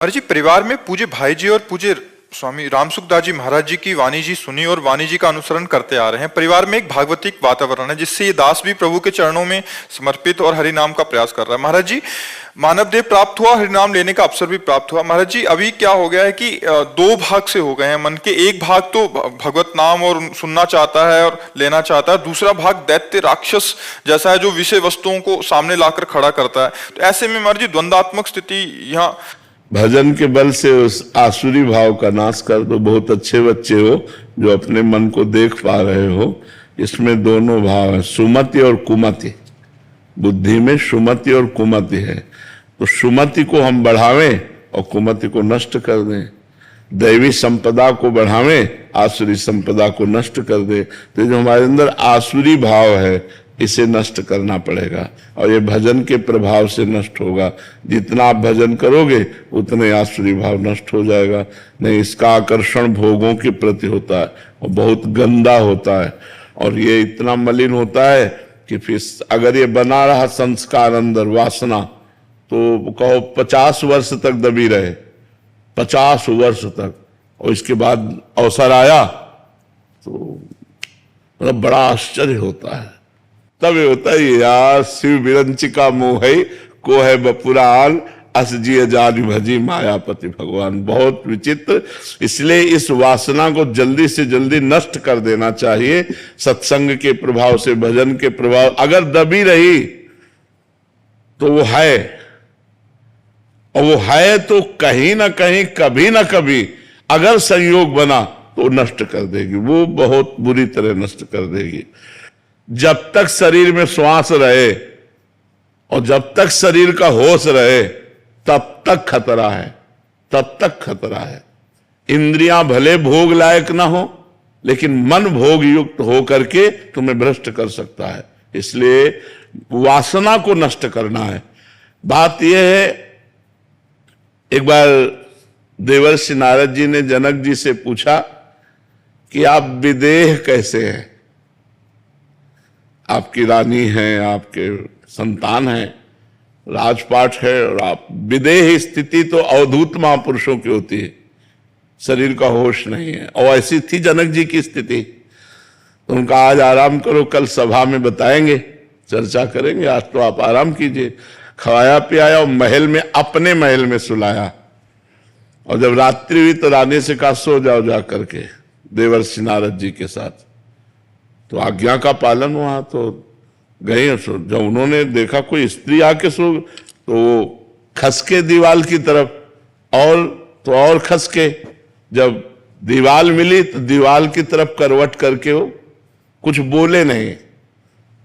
अरे जी, परिवार में पूज्य भाई जी और पूज्य स्वामी रामसुखदास जी महाराज जी की वाणी जी सुनी और वाणी जी का अनुसरण करते आ रहे हैं। परिवार में एक भागवतिक वातावरण है जिससे ये दास भी प्रभु के चरणों में समर्पित और हरिनाम का प्रयास कर रहा है। महाराज जी, मानव देह प्राप्त हुआ, हरिनाम लेने का अवसर भी प्राप्त हुआ। महाराज जी, अभी क्या हो गया है कि दो भाग से हो गए हैं मन के। एक भाग तो भगवत नाम और सुनना चाहता है और लेना चाहता है, दूसरा भाग दैत्य राक्षस जैसा है जो विषय वस्तुओं को सामने लाकर खड़ा करता है। तो ऐसे में महाराज जी द्वंद्वात्मक स्थिति यहाँ। भजन के बल से उस आसुरी भाव का नाश कर दो। बहुत अच्छे बच्चे हो जो अपने मन को देख पा रहे हो। इसमें दोनों भाव है, सुमति और कुमति। बुद्धि में सुमति और कुमति है, तो सुमति को हम बढ़ावें और कुमति को नष्ट कर दें। दैवी संपदा को बढ़ावें, आसुरी संपदा को नष्ट कर दें। तो जो हमारे अंदर आसुरी भाव है इसे नष्ट करना पड़ेगा और ये भजन के प्रभाव से नष्ट होगा। जितना आप भजन करोगे उतने आसुरी भाव नष्ट हो जाएगा। नहीं, इसका आकर्षण भोगों के प्रति होता है और बहुत गंदा होता है और ये इतना मलिन होता है कि फिर अगर ये बना रहा संस्कार अंदर, वासना, तो कहो 50 वर्ष तक दबी रहे, 50 वर्ष तक, और इसके बाद अवसर आया तो मतलब बड़ा आश्चर्य होता है। तब ये होता है यार, शिव विरंचिका मोह है को है बपुरान, अस जिय जान भजी मायापति भगवान। बहुत विचित्र। इसलिए इस वासना को जल्दी से जल्दी नष्ट कर देना चाहिए। सत्संग के प्रभाव से, भजन के प्रभाव, अगर दबी रही तो वो है, और वो है तो कहीं ना कहीं, कभी ना कभी अगर संयोग बना तो नष्ट कर देगी, वो बहुत बुरी तरह नष्ट कर देगी। जब तक शरीर में श्वास रहे और जब तक शरीर का होश रहे तब तक खतरा है, तब तक खतरा है। इंद्रियां भले भोग लायक ना हो, लेकिन मन भोग युक्त हो करके तुम्हें भ्रष्ट कर सकता है। इसलिए वासना को नष्ट करना है। बात यह है, एक बार देवर्षि नारद जी ने जनक जी से पूछा कि आप विदेह कैसे हैं? आपकी रानी हैं, आपके संतान हैं, राजपाट है, और आप विदेह स्थिति तो अवधूत महापुरुषों की होती है, शरीर का होश नहीं है। और ऐसी थी जनक जी की स्थिति। तो उनका आज आराम करो, कल सभा में बताएंगे, चर्चा करेंगे। आज तो आप आराम कीजिए। खवाया पियाया और महल में, अपने महल में सुलाया, और जब रात्रि हुई तो रानी से कहा सो जाओ जा करके देवर्षि नारद जी के साथ। तो आज्ञा का पालन हुआ, तो गए। जब उन्होंने देखा कोई स्त्री आके सो, तो वो खसके दीवाल की तरफ, और खसके। जब दीवाल मिली तो दीवाल की तरफ करवट करके वो कुछ बोले नहीं।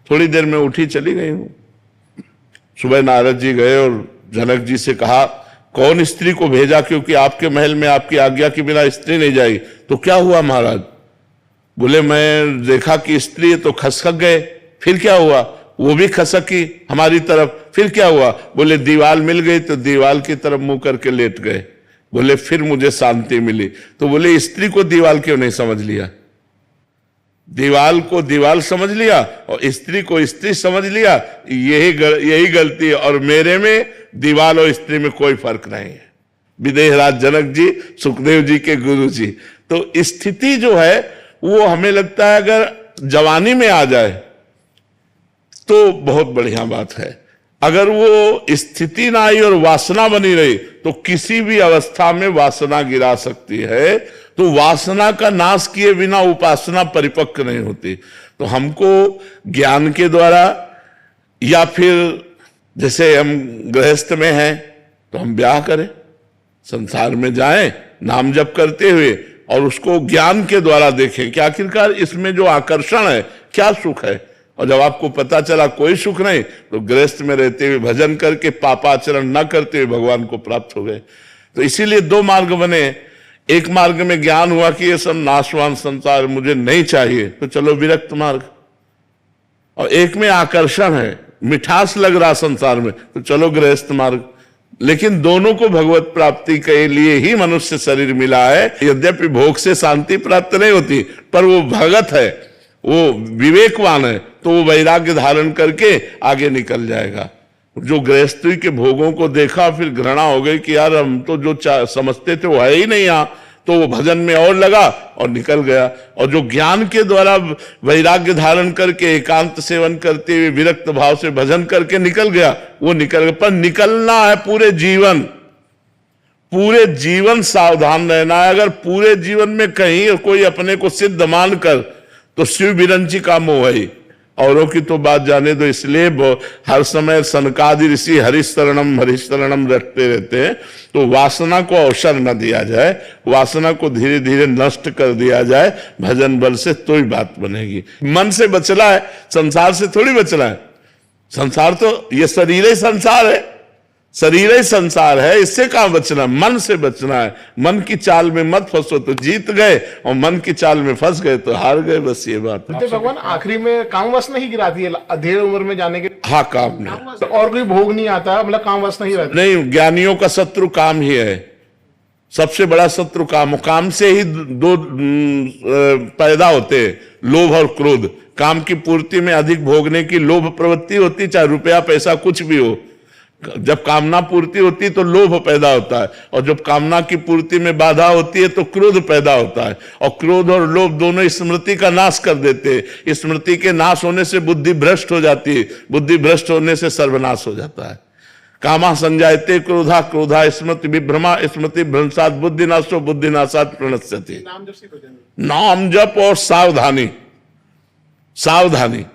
थोड़ी देर में उठी चली गई हूं। सुबह नारद जी गए और जनक जी से कहा कौन स्त्री को भेजा, क्योंकि आपके महल में आपकी आज्ञा के बिना स्त्री नहीं जाएगी। तो क्या हुआ महाराज? बोले मैं देखा कि स्त्री है तो खसक गए। फिर क्या हुआ? वो भी खसकी हमारी तरफ। फिर क्या हुआ? बोले दीवाल मिल गई तो दीवाल की तरफ मुंह करके लेट गए। बोले फिर मुझे शांति मिली। तो बोले स्त्री को दीवाल क्यों नहीं समझ लिया? दीवाल को दीवाल समझ लिया और स्त्री को स्त्री समझ लिया। यही गलती है। और मेरे में दीवाल और स्त्री में कोई फर्क नहीं है। विदेहराज जनक जी, सुखदेव जी के गुरु जी। तो स्थिति जो है वो हमें लगता है अगर जवानी में आ जाए तो बहुत बढ़िया बात है। अगर वो स्थिति ना आई और वासना बनी रही तो किसी भी अवस्था में वासना गिरा सकती है। तो वासना का नाश किए बिना उपासना परिपक्व नहीं होती। तो हमको ज्ञान के द्वारा, या फिर जैसे हम गृहस्थ में हैं तो हम ब्याह करें, संसार में जाएं नाम जप करते हुए, और उसको ज्ञान के द्वारा देखें कि आखिरकार इसमें जो आकर्षण है क्या सुख है। और जब आपको पता चला कोई सुख नहीं, तो गृहस्थ में रहते हुए भजन करके पापाचरण न करते हुए भगवान को प्राप्त हो गए। तो इसीलिए दो मार्ग बने। एक मार्ग में ज्ञान हुआ कि ये सब नाशवान संसार मुझे नहीं चाहिए, तो चलो विरक्त मार्ग। और एक में आकर्षण है, मिठास लग रहा संसार में, तो चलो गृहस्थ मार्ग। लेकिन दोनों को भगवत प्राप्ति के लिए ही मनुष्य शरीर मिला है। यद्यपि भोग से शांति प्राप्त नहीं होती, पर वो भगत है, वो विवेकवान है, तो वो वैराग्य धारण करके आगे निकल जाएगा। जो गृहस्थी के भोगों को देखा, फिर घृणा हो गई कि यार हम तो जो समझते थे वो है ही नहीं यहाँ, तो वो भजन में और लगा और निकल गया। और जो ज्ञान के द्वारा वैराग्य धारण करके एकांत सेवन करते हुए विरक्त भाव से भजन करके निकल गया, वो निकल गया। पर निकलना है पूरे जीवन, पूरे जीवन सावधान रहना है। अगर पूरे जीवन में कहीं कोई अपने को सिद्ध मानकर, तो शिव विरंची का मोह है, औरों की तो बात जाने दो। इसलिए हर समय सनकादि ऋषि हरिशरणम रखते रहते हैं। तो वासना को अवसर न दिया जाए, वासना को धीरे धीरे नष्ट कर दिया जाए भजन बल से, तो ही बात बनेगी। मन से बचना है, संसार से थोड़ी बचना है। संसार तो ये शरीर ही संसार है, शरीर ही संसार है, इससे कहां बचना? मन से बचना है। मन की चाल में मत फंसो तो जीत गए, और मन की चाल में फंस गए तो हार गए। बस ये बात है। भगवान आखिरी में काम वासना ही गिराती है अधेड़ उम्र में जाने के। हाँ, काम नहीं, और कोई भोग नहीं आता, मतलब काम वासना ही रहती नहीं। ज्ञानियों का शत्रु काम ही है, सबसे बड़ा शत्रु काम। काम से ही दो पैदा होते हैं, लोभ और क्रोध। काम की पूर्ति में अधिक भोगने की लोभ प्रवृत्ति होती, चाहे रुपया पैसा कुछ भी हो। जब कामना पूर्ति होती है तो लोभ पैदा होता है, और जब कामना की पूर्ति में बाधा होती है तो क्रोध पैदा होता है। और क्रोध और लोभ दोनों स्मृति का नाश कर देते हैं। स्मृति के नाश होने से बुद्धि भ्रष्ट हो जाती है, बुद्धि भ्रष्ट होने से सर्वनाश हो जाता है। कामा संजायते क्रोधा, क्रोधा स्मृति विभ्रमा, स्मृति भ्रंशात बुद्धिनाशो, बुद्धिनाशात प्रणश्यति। नाम जप और सावधानी, सावधानी।